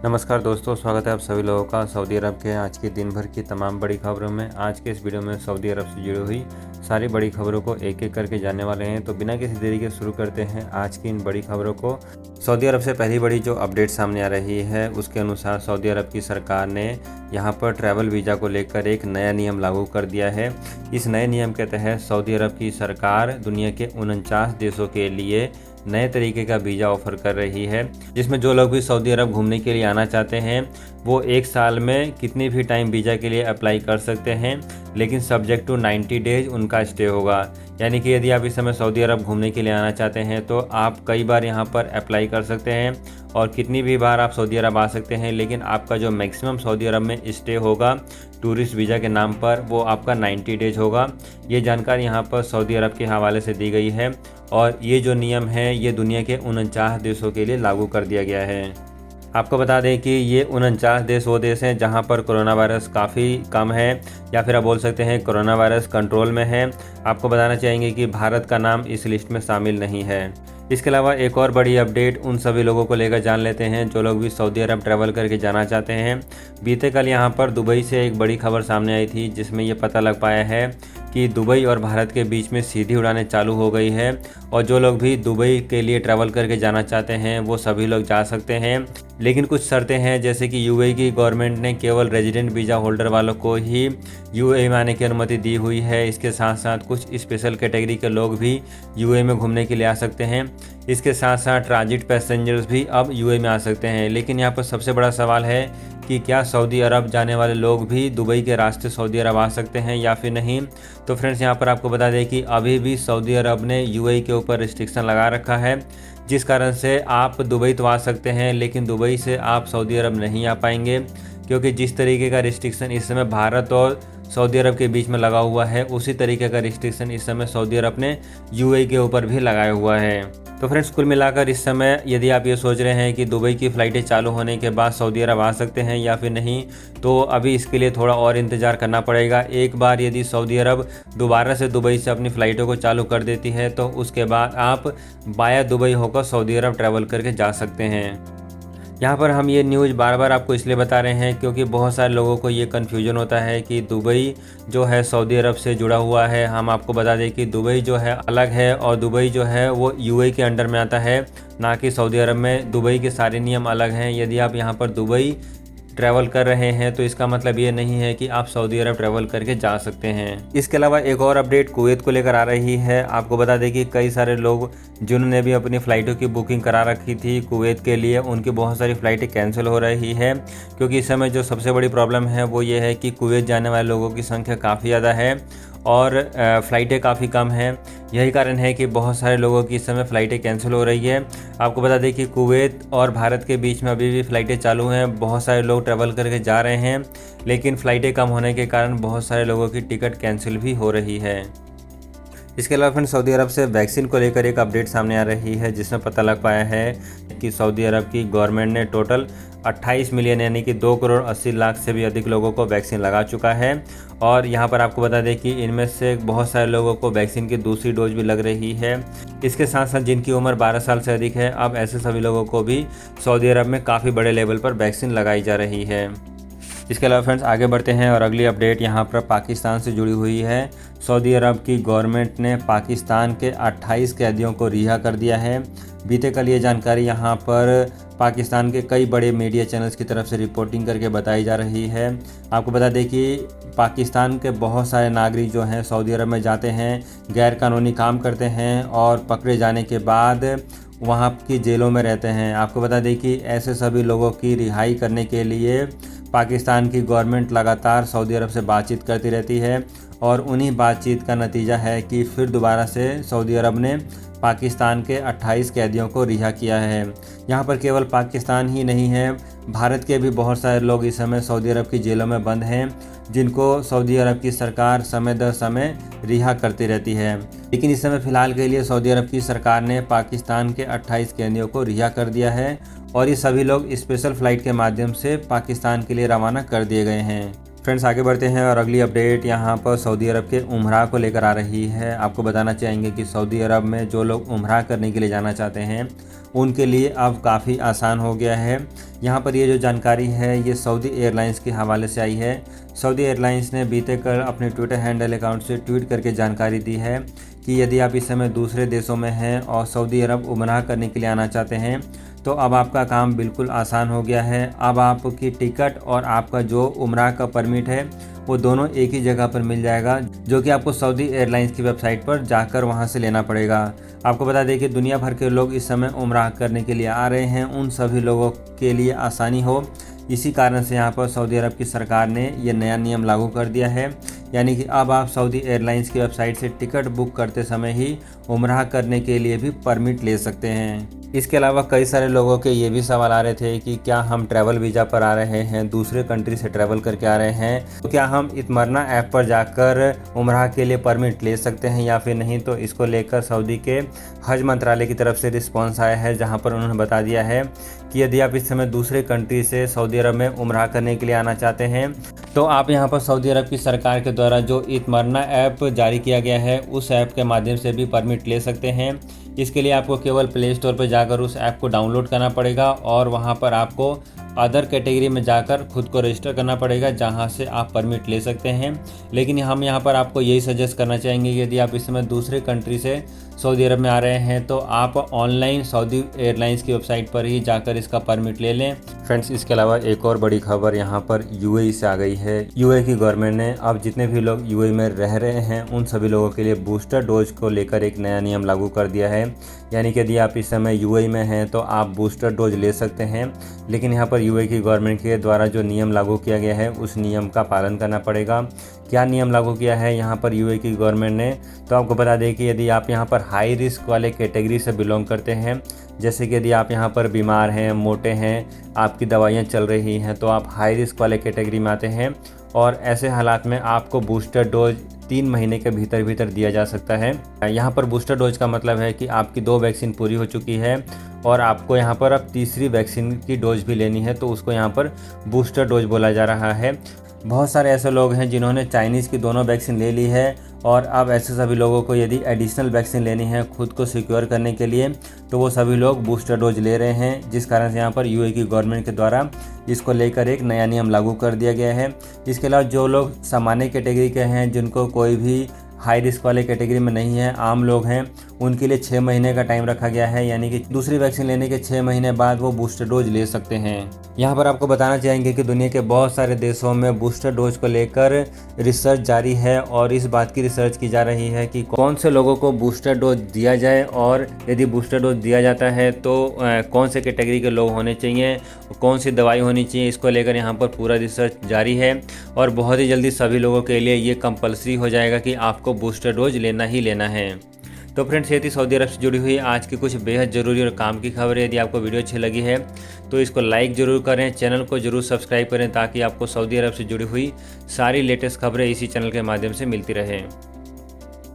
नमस्कार दोस्तों, स्वागत है आप सभी लोगों का सऊदी अरब के आज के दिन भर की तमाम बड़ी खबरों में। आज के इस वीडियो में सऊदी अरब से जुड़ी हुई सारी बड़ी खबरों को एक एक करके जानने वाले हैं। तो बिना किसी देरी के शुरू करते हैं आज की इन बड़ी खबरों को। सऊदी अरब से पहली बड़ी जो अपडेट सामने आ रही है उसके अनुसार सऊदी अरब की सरकार ने यहाँ पर ट्रैवल वीज़ा को लेकर एक नया नियम लागू कर दिया है। इस नए नियम के तहत सऊदी अरब की सरकार दुनिया के 49 देशों के लिए नए तरीके का वीज़ा ऑफ़र कर रही है, जिसमें जो लोग भी सऊदी अरब घूमने के लिए आना चाहते हैं वो एक साल में कितनी भी टाइम वीज़ा के लिए अप्लाई कर सकते हैं, लेकिन सब्जेक्ट टू 90 डेज उनका स्टे होगा। यानी कि यदि आप इस समय सऊदी अरब घूमने के लिए आना चाहते हैं तो आप कई बार यहाँ पर अप्लाई कर सकते हैं और कितनी भी बार आप सऊदी अरब आ सकते हैं, लेकिन आपका जो मैक्सिमम सऊदी अरब में स्टे होगा टूरिस्ट वीज़ा के नाम पर वो आपका 90 डेज होगा। ये जानकारी यहाँ पर सऊदी अरब के हवाले से दी गई है और ये जो नियम है ये दुनिया के 49 देशों के लिए लागू कर दिया गया है। आपको बता दें कि ये 49 देश वो देश हैं जहाँ पर कोरोना वायरस काफ़ी कम है, या फिर आप बोल सकते हैं कोरोना वायरस कंट्रोल में है। आपको बताना चाहेंगे कि भारत का नाम इस लिस्ट में शामिल नहीं है। इसके अलावा एक और बड़ी अपडेट उन सभी लोगों को लेकर जान लेते हैं जो लोग भी सऊदी अरब ट्रैवल करके जाना चाहते हैं। बीते कल यहाँ पर दुबई से एक बड़ी खबर सामने आई थी जिसमें ये पता लग पाया है कि दुबई और भारत के बीच में सीधी उड़ानें चालू हो गई है और जो लोग भी दुबई के लिए ट्रैवल करके जाना चाहते हैं वो सभी लोग जा सकते हैं, लेकिन कुछ शर्तें हैं। जैसे कि यूएई की गवर्नमेंट ने केवल रेजिडेंट वीज़ा होल्डर वालों को ही यूएई में आने की अनुमति दी हुई है। इसके साथ साथ कुछ स्पेशल कैटेगरी के लोग भी यूएई में घूमने के लिए आ सकते हैं। इसके साथ साथ ट्रांजिट पैसेंजर्स भी अब यूएई में आ सकते हैं। लेकिन यहाँ पर सबसे बड़ा सवाल है कि क्या सऊदी अरब जाने वाले लोग भी दुबई के रास्ते सऊदी अरब आ सकते हैं या फिर नहीं। तो फ्रेंड्स, यहाँ पर आपको बता दें कि अभी भी सऊदी अरब ने यूएई के ऊपर रिस्ट्रिक्शन लगा रखा है, जिस कारण से आप दुबई तो आ सकते हैं लेकिन दुबई से आप सऊदी अरब नहीं आ पाएंगे, क्योंकि जिस तरीके का रिस्ट्रिक्शन इस समय भारत और सऊदी अरब के बीच में लगा हुआ है उसी तरीके का रिस्ट्रिक्शन इस समय सऊदी अरब ने यूएई के ऊपर भी लगाया हुआ है। तो फ्रेंड्स, कुल मिलाकर इस समय यदि आप ये सोच रहे हैं कि दुबई की फ़्लाइटें चालू होने के बाद सऊदी अरब आ सकते हैं या फिर नहीं, तो अभी इसके लिए थोड़ा और इंतज़ार करना पड़ेगा। एक बार यदि सऊदी अरब दोबारा से दुबई से अपनी फ़्लाइटों को चालू कर देती है तो उसके बाद आप बाया दुबई होकर सऊदी अरब ट्रैवल करके जा सकते हैं। यहाँ पर हम ये न्यूज़ बार बार आपको इसलिए बता रहे हैं क्योंकि बहुत सारे लोगों को ये कन्फ्यूजन होता है कि दुबई जो है सऊदी अरब से जुड़ा हुआ है। हम आपको बता दें कि दुबई जो है अलग है और दुबई जो है वो यूएई के अंडर में आता है, ना कि सऊदी अरब में। दुबई के सारे नियम अलग हैं। यदि आप यहाँ पर दुबई ट्रैवल कर रहे हैं तो इसका मतलब ये नहीं है कि आप सऊदी अरब ट्रैवल करके जा सकते हैं। इसके अलावा एक और अपडेट कुवैत को लेकर आ रही है। आपको बता दें कि कई सारे लोग जिन्होंने भी अपनी फ़्लाइटों की बुकिंग करा रखी थी कुवैत के लिए, उनकी बहुत सारी फ़्लाइटें कैंसिल हो रही है, क्योंकि इस समय जो सबसे बड़ी प्रॉब्लम है वो ये है कि कुवैत जाने वाले लोगों की संख्या काफ़ी ज़्यादा है और फ़्लाइटें काफ़ी कम हैं। यही कारण है कि बहुत सारे लोगों की इस समय फ़्लाइटें कैंसिल हो रही है। आपको बता दें कि कुवैत और भारत के बीच में अभी भी फ़्लाइटें चालू हैं। बहुत सारे लोग ट्रैवल करके जा रहे हैं, लेकिन फ़्लाइटें कम होने के कारण बहुत सारे लोगों की टिकट कैंसिल भी हो रही है। इसके अलावा फ्रेंड्स, सऊदी अरब से वैक्सीन को लेकर एक अपडेट सामने आ रही है जिसमें पता लग पाया है कि सऊदी अरब की गवर्नमेंट ने टोटल 28 मिलियन यानी कि 2 करोड़ 80 लाख से भी अधिक लोगों को वैक्सीन लगा चुका है। और यहाँ पर आपको बता दें कि इनमें से बहुत सारे लोगों को वैक्सीन की दूसरी डोज भी लग रही है। इसके साथ साथ जिनकी उम्र 12 साल से अधिक है, अब ऐसे सभी लोगों को भी सऊदी अरब में काफ़ी बड़े लेवल पर वैक्सीन लगाई जा रही है। इसके अलावा फ्रेंड्स, आगे बढ़ते हैं और अगली अपडेट यहाँ पर पाकिस्तान से जुड़ी हुई है। सऊदी अरब की गवर्नमेंट ने पाकिस्तान के 28 कैदियों को रिहा कर दिया है। बीते कल ये जानकारी यहाँ पर पाकिस्तान के कई बड़े मीडिया चैनल्स की तरफ से रिपोर्टिंग करके बताई जा रही है। आपको बता दें कि पाकिस्तान के बहुत सारे नागरिक जो हैं सऊदी अरब में जाते हैं, गैर कानूनी काम करते हैं और पकड़े जाने के बाद वहाँ की जेलों में रहते हैं। आपको बता दें कि ऐसे सभी लोगों की रिहाई करने के लिए पाकिस्तान की गवर्नमेंट लगातार सऊदी अरब से बातचीत करती रहती है और उन्हीं बातचीत का नतीजा है कि फिर दोबारा से सऊदी अरब ने पाकिस्तान के 28 कैदियों को रिहा किया है। यहाँ पर केवल पाकिस्तान ही नहीं है, भारत के भी बहुत सारे लोग इस समय सऊदी अरब की जेलों में बंद हैं, जिनको सऊदी अरब की सरकार समय दर समय रिहा करती रहती है। लेकिन इस समय फ़िलहाल के लिए सऊदी अरब की सरकार ने पाकिस्तान के 28 कैदियों को रिहा कर दिया है और ये सभी लोग स्पेशल फ़्लाइट के माध्यम से पाकिस्तान के लिए रवाना कर दिए गए हैं। फ्रेंड्स, आगे बढ़ते हैं और अगली अपडेट यहाँ पर सऊदी अरब के उम्रा को लेकर आ रही है। आपको बताना चाहेंगे कि सऊदी अरब में जो लोग उम्रा करने के लिए जाना चाहते हैं उनके लिए अब काफ़ी आसान हो गया है। यहाँ पर ये जो जानकारी है ये सऊदी एयरलाइंस के हवाले से आई है। सऊदी एयरलाइंस ने बीते कल अपने ट्विटर हैंडल अकाउंट से ट्वीट करके जानकारी दी है कि यदि आप इस समय दूसरे देशों में हैं और सऊदी अरब उमरा करने के लिए आना चाहते हैं तो अब आपका काम बिल्कुल आसान हो गया है। अब आपकी टिकट और आपका जो उमरा का परमिट है वो दोनों एक ही जगह पर मिल जाएगा, जो कि आपको सऊदी एयरलाइंस की वेबसाइट पर जाकर वहां से लेना पड़ेगा। आपको बता दें कि दुनिया भर के लोग इस समय उमरा करने के लिए आ रहे हैं, उन सभी लोगों के लिए आसानी हो, इसी कारण से यहाँ पर सऊदी अरब की सरकार ने ये नया नियम लागू कर दिया है। यानी कि अब आप सऊदी एयरलाइंस की वेबसाइट से टिकट बुक करते समय ही उमरा करने के लिए भी परमिट ले सकते हैं। इसके अलावा कई सारे लोगों के ये भी सवाल आ रहे थे कि क्या हम ट्रैवल वीज़ा पर आ रहे हैं, दूसरे कंट्री से ट्रैवल करके आ रहे हैं, तो क्या हम इतमरना ऐप पर जाकर उमरा के लिए परमिट ले सकते हैं या फिर नहीं। तो इसको लेकर सऊदी के हज मंत्रालय की तरफ से रिस्पॉन्स आया है, जहां पर उन्होंने बता दिया है कि यदि आप इस समय दूसरे कंट्री से सऊदी अरब में उमरा करने के लिए आना चाहते हैं तो आप यहां पर सऊदी अरब की सरकार के द्वारा जो इतमरना ऐप जारी किया गया है उस ऐप के माध्यम से भी परमिट ले सकते हैं। इसके लिए आपको केवल प्ले स्टोर पर जाकर उस ऐप को डाउनलोड करना पड़ेगा और वहां पर आपको अदर कैटेगरी में जाकर खुद को रजिस्टर करना पड़ेगा, जहां से आप परमिट ले सकते हैं। लेकिन हम यहां पर आपको यही सजेस्ट करना चाहेंगे कि यदि आप इस समय दूसरे कंट्री से सऊदी अरब में आ रहे हैं तो आप ऑनलाइन सऊदी एयरलाइंस की वेबसाइट पर ही जाकर इसका परमिट ले लें। फ्रेंड्स, इसके अलावा एक और बड़ी खबर यहाँ पर यूएई से आ गई है। यूएई की गवर्नमेंट ने अब जितने भी लोग यूएई में रह रहे हैं उन सभी लोगों के लिए बूस्टर डोज को लेकर एक नया नियम लागू कर दिया है। यानी कि यदि आप इस समय यूएई में हैं तो आप बूस्टर डोज ले सकते हैं, लेकिन यहाँ पर यूएई की गवर्नमेंट के द्वारा जो नियम लागू किया गया है उस नियम का पालन करना पड़ेगा। क्या नियम लागू किया है यहाँ पर यूएई की गवर्नमेंट ने, तो आपको बता दें कि यदि आप यहाँ पर हाई रिस्क वाले कैटेगरी से बिलोंग करते हैं, जैसे कि यदि आप यहाँ पर बीमार हैं, मोटे हैं, आपकी दवाइयाँ चल रही हैं, तो आप हाई रिस्क वाले कैटेगरी में आते हैं और ऐसे हालात में आपको बूस्टर डोज 3 महीने के भीतर दिया जा सकता है। यहाँ पर बूस्टर डोज का मतलब है कि आपकी 2 वैक्सीन पूरी हो चुकी है और आपको यहाँ पर अब तीसरी वैक्सीन की डोज भी लेनी है, तो उसको यहाँ पर बूस्टर डोज बोला जा रहा है। बहुत सारे ऐसे लोग हैं जिन्होंने चाइनीज़ की दोनों वैक्सीन ले ली है और अब ऐसे सभी लोगों को यदि एडिशनल वैक्सीन लेनी है खुद को सिक्योर करने के लिए, तो वो सभी लोग बूस्टर डोज ले रहे हैं, जिस कारण से यहाँ पर यूएई की गवर्नमेंट के द्वारा इसको लेकर एक नया नियम लागू कर दिया गया है। इसके अलावा जो लोग सामान्य कैटेगरी के हैं, जिनको कोई भी हाई रिस्क वाले कैटेगरी में नहीं है, आम लोग हैं, उनके लिए 6 महीने का टाइम रखा गया है। यानी कि दूसरी वैक्सीन लेने के 6 महीने बाद वो बूस्टर डोज ले सकते हैं। यहाँ पर आपको बताना चाहेंगे कि दुनिया के बहुत सारे देशों में बूस्टर डोज को लेकर रिसर्च जारी है और इस बात की रिसर्च की जा रही है कि कौन से लोगों को बूस्टर डोज दिया जाए और यदि बूस्टर डोज दिया जाता है तो कौन से कैटेगरी के लोग होने चाहिए, कौन सी दवाई होनी चाहिए। इसको लेकर यहाँ पर पूरा रिसर्च जारी है और बहुत ही जल्दी सभी लोगों के लिए ये कंपलसरी हो जाएगा कि आपको बूस्टर डोज लेना ही लेना है। तो फ्रेंड्स, ये थी सऊदी अरब से जुड़ी हुई आज की कुछ बेहद ज़रूरी और काम की खबरें। यदि आपको वीडियो अच्छी लगी है तो इसको लाइक ज़रूर करें, चैनल को ज़रूर सब्सक्राइब करें ताकि आपको सऊदी अरब से जुड़ी हुई सारी लेटेस्ट खबरें इसी चैनल के माध्यम से मिलती रहें।